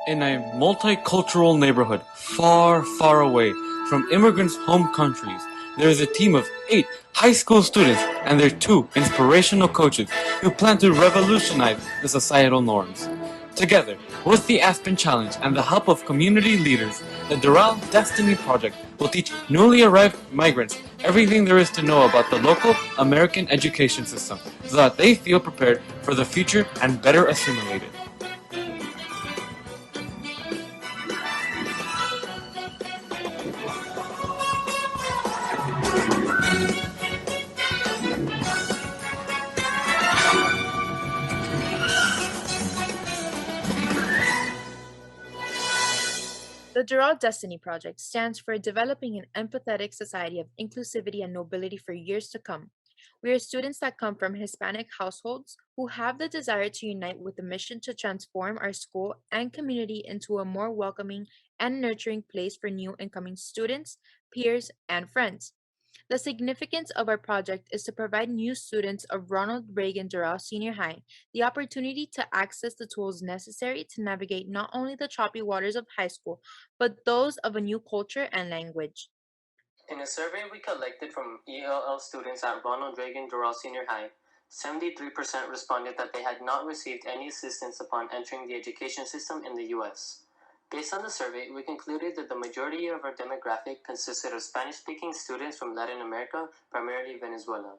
In a multicultural neighborhood far, far away from immigrants' home countries, there is a team of 8 high school students and their 2 inspirational coaches who plan to revolutionize the societal norms. Together, with the Aspen Challenge and the help of community leaders, the Doral Destiny Project will teach newly arrived migrants everything there is to know about the local American education system so that they feel prepared for the future and better assimilated. The Doral Destiny Project stands for developing an empathetic society of inclusivity and nobility for years to come. We are students that come from Hispanic households who have the desire to unite with the mission to transform our school and community into a more welcoming and nurturing place for new incoming students, peers, and friends. The significance of our project is to provide new students of Ronald Reagan Doral Senior High the opportunity to access the tools necessary to navigate not only the choppy waters of high school, but those of a new culture and language. In a survey we collected from ELL students at Ronald Reagan Doral Senior High, 73% responded that they had not received any assistance upon entering the education system in the U.S. Based on the survey, we concluded that the majority of our demographic consisted of Spanish-speaking students from Latin America, primarily Venezuela.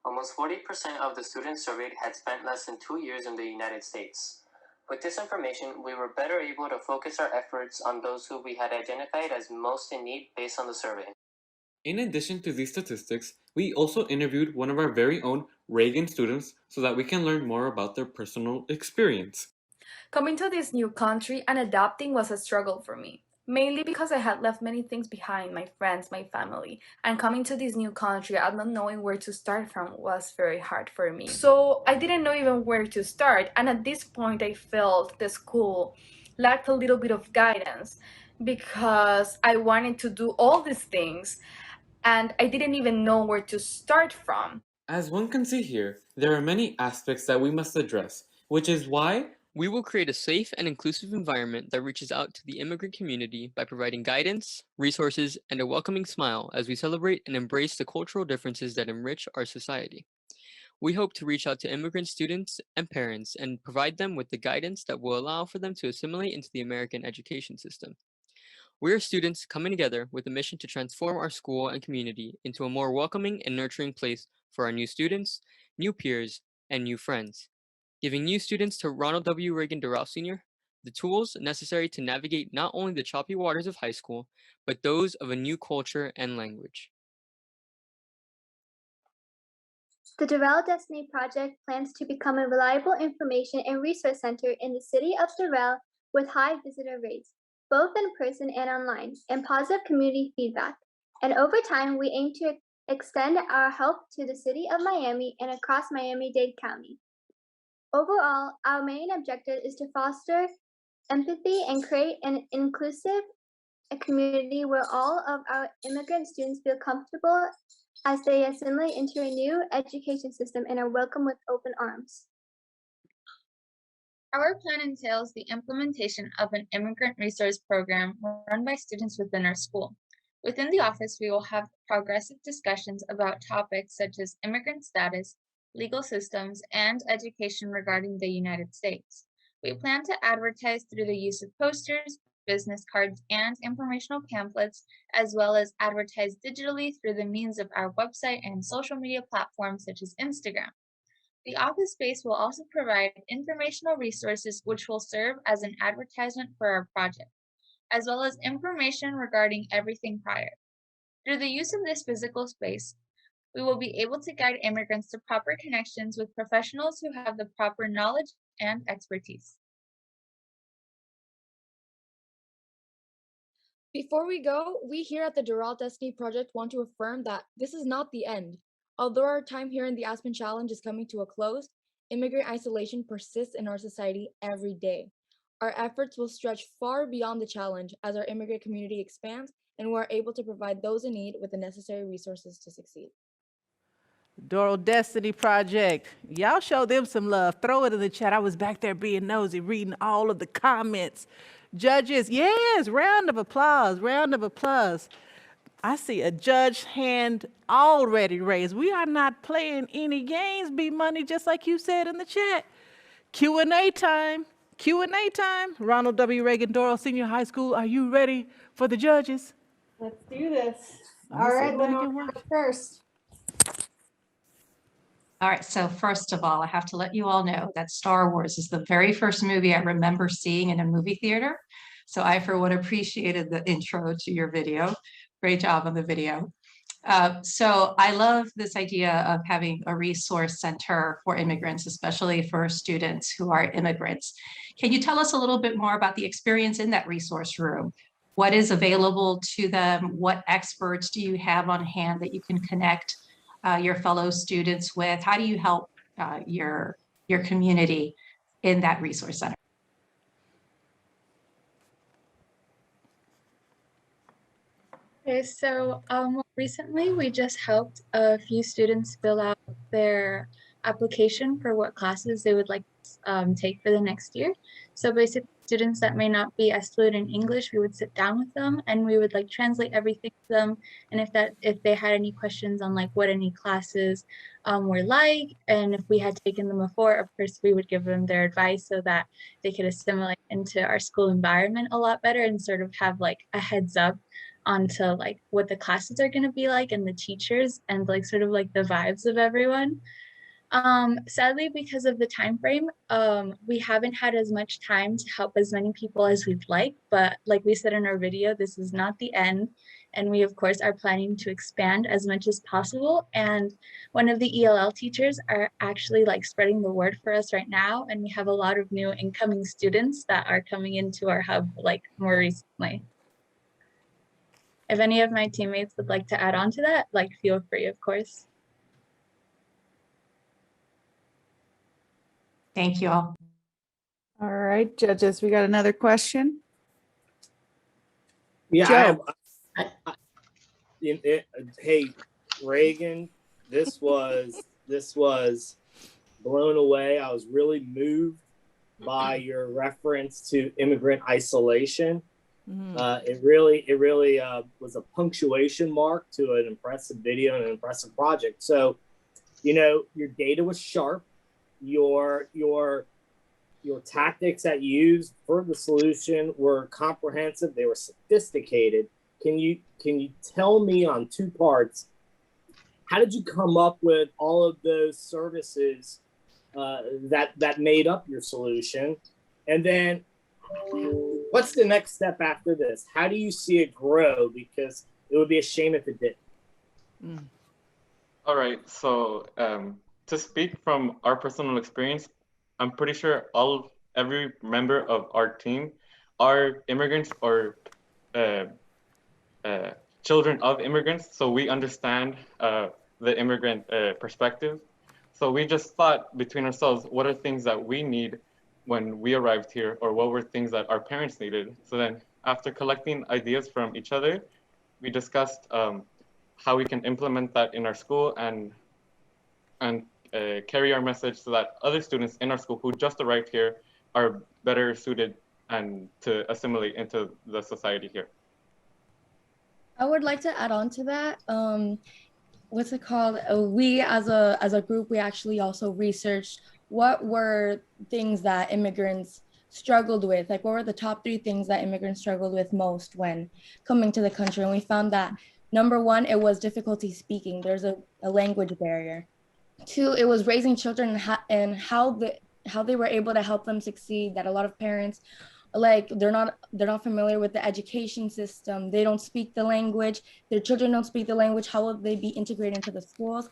Almost 40% of the students surveyed had spent less than 2 years in the United States. With this information, we were better able to focus our efforts on those who we had identified as most in need based on the survey. In addition to these statistics, we also interviewed one of our very own Reagan students so that we can learn more about their personal experience. Coming to this new country and adapting was a struggle for me, mainly because I had left many things behind, my friends, my family, and coming to this new country and not knowing where to start from was very hard for me. So I didn't know even where to start, and at this point I felt the school lacked a little bit of guidance because I wanted to do all these things and I didn't even know where to start from. As one can see here, there are many aspects that we must address, which is why We will create a safe and inclusive environment that reaches out to the immigrant community by providing guidance, resources, and a welcoming smile as we celebrate and embrace the cultural differences that enrich our society. We hope to reach out to immigrant students and parents and provide them with the guidance that will allow for them to assimilate into the American education system. We are students coming together with a mission to transform our school and community into a more welcoming and nurturing place for our new students, new peers, and new friends, giving new students to Ronald W. Reagan Doral Sr. the tools necessary to navigate not only the choppy waters of high school, but those of a new culture and language. The Doral Destiny Project plans to become a reliable information and resource center in the city of Doral with high visitor rates, both in person and online, and positive community feedback. And over time, we aim to extend our help to the city of Miami and across Miami-Dade County. Overall, our main objective is to foster empathy and create an inclusive community where all of our immigrant students feel comfortable as they assimilate into a new education system and are welcomed with open arms. Our plan entails the implementation of an immigrant resource program run by students within our school. Within the office, we will have progressive discussions about topics such as immigrant status, legal systems, and education regarding the United States. We plan to advertise through the use of posters, business cards, and informational pamphlets, as well as advertise digitally through the means of our website and social media platforms such as Instagram. The office space will also provide informational resources which will serve as an advertisement for our project, as well as information regarding everything prior. Through the use of this physical space, we will be able to guide immigrants to proper connections with professionals who have the proper knowledge and expertise. Before we go, we here at the Doral Destiny Project want to affirm that this is not the end. Although our time here in the Aspen Challenge is coming to a close, immigrant isolation persists in our society every day. Our efforts will stretch far beyond the challenge as our immigrant community expands and we are able to provide those in need with the necessary resources to succeed. Doral Destiny Project. Y'all show them some love. Throw it in the chat. I was back there being nosy, reading all of the comments. Judges, yes, round of applause, round of applause. I see a judge hand already raised. We are not playing any games, B Money, just like you said in the chat. Q&A time. Q&A time. Ronald W. Reagan, Doral Senior High School. Are you ready for the judges? Let's do this. I'ma All sit right, back Lenore, and watch. first. All right, so first of all, I have to let you all know that Star Wars is the very first movie I remember seeing in a movie theater. So I, for one, appreciated the intro to your video. Great job on the video. So I love this idea of having a resource center for immigrants, especially for students who are immigrants. Can you tell us a little bit more about the experience in that resource room? What is available to them? What experts do you have on hand that you can connect your fellow students with? How do you help your community in that resource center? Okay, so recently we just helped a few students fill out their application for what classes they would like to take for the next year. So basically, students that may not be as fluent in English, we would sit down with them and we would like translate everything to them. And if they had any questions on like what any classes were like, and if we had taken them before, of course, we would give them their advice so that they could assimilate into our school environment a lot better and sort of have like a heads up onto like what the classes are going to be like and the teachers and like sort of like the vibes of everyone. Sadly, because of the time frame, we haven't had as much time to help as many people as we'd like, but like we said in our video, this is not the end. And we, of course, are planning to expand as much as possible. And one of the ELL teachers are actually like spreading the word for us right now. And we have a lot of new incoming students that are coming into our hub like more recently. If any of my teammates would like to add on to that, like feel free, of course. Thank you all. All right, judges, we got another question. Yeah, Joe. hey, Reagan, this was blown away. I was really moved by your reference to immigrant isolation. It really was a punctuation mark to an impressive video and an impressive project. So, you know, your data was sharp. Your tactics that you used for the solution were comprehensive. They were sophisticated. Can you tell me on two parts, how did you come up with all of those services that made up your solution? And then what's the next step after this? How do you see it grow? Because it would be a shame if it didn't. All right, so to speak from our personal experience, I'm pretty sure every member of our team are immigrants or children of immigrants, so we understand the immigrant perspective. So we just thought between ourselves, what are things that we need when we arrived here, or what were things that our parents needed? So then after collecting ideas from each other, we discussed how we can implement that in our school and carry our message so that other students in our school who just arrived here are better suited and to assimilate into the society here. I would like to add on to that. What's it called? We as a group, we actually also researched what were things that immigrants struggled with. Like, what were the top 3 things that immigrants struggled with most when coming to the country? And we found that number 1, it was difficulty speaking. There's a language barrier. 2, it was raising children and how they were able to help them succeed. That a lot of parents, like, they're not familiar with the education system. They don't speak the language. Their children don't speak the language. How will they be integrated into the schools?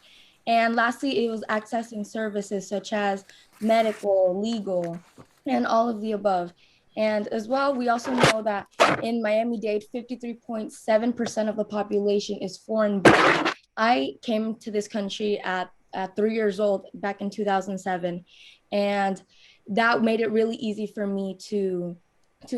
And lastly, it was accessing services such as medical, legal, and all of the above. And as well, we also know that in Miami-Dade, 53.7% of the population is foreign-born. I came to this country at 3 years old back in 2007, and that made it really easy for me to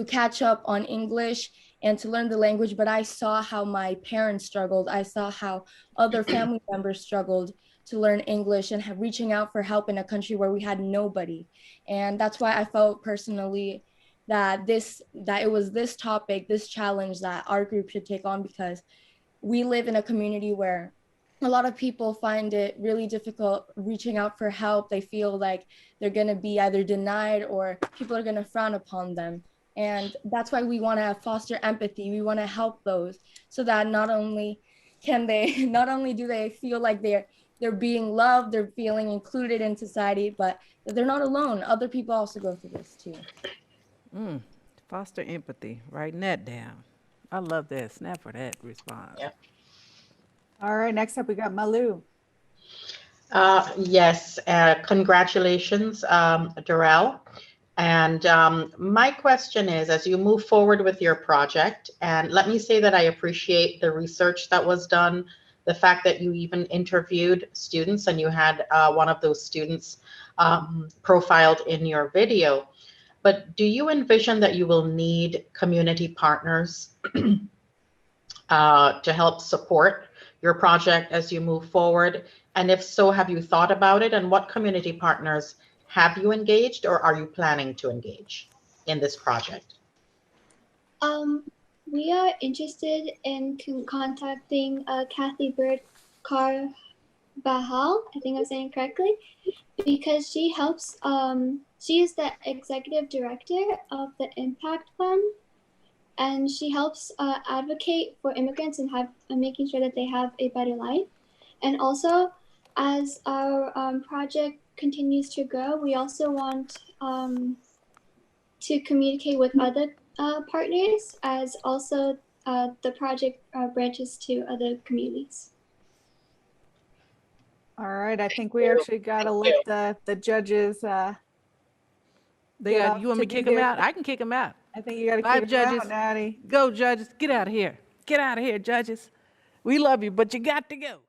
catch up on English and to learn the language. But I saw how my parents struggled. I saw how other family members struggled to learn English and reaching out for help in a country where we had nobody. And that's why I felt personally that it was this topic, this challenge that our group should take on, because we live in a community where a lot of people find it really difficult reaching out for help. They feel like they're going to be either denied or people are going to frown upon them. And that's why we want to foster empathy. We want to help those so that not only do they feel like they're being loved, they're feeling included in society, but that they're not alone. Other people also go through this too. Foster empathy. Writing that down. I love that. Snap for that response. Yep. All right, next up we got Malu. Yes, congratulations, Doral. And my question is, as you move forward with your project, and let me say that I appreciate the research that was done, the fact that you even interviewed students and you had one of those students profiled in your video. But do you envision that you will need community partners to help support your project as you move forward? And if so, have you thought about it? And what community partners have you engaged or are you planning to engage in this project? We are interested in contacting Kathy Bird Carvajal, I think I'm saying it correctly, because she helps, she is the executive director of the Impact Fund, and she helps advocate for immigrants and making sure that they have a better life. And also, as our project continues to grow, we also want to communicate with other partners, as also the project branches to other communities. All right, I think we actually got to let the judges. They got. You want me to kick them out? I can kick them out. I think you got to 5 kick them judges. out, Natty. Go, judges. Get out of here. Get out of here, judges. We love you, but you got to go.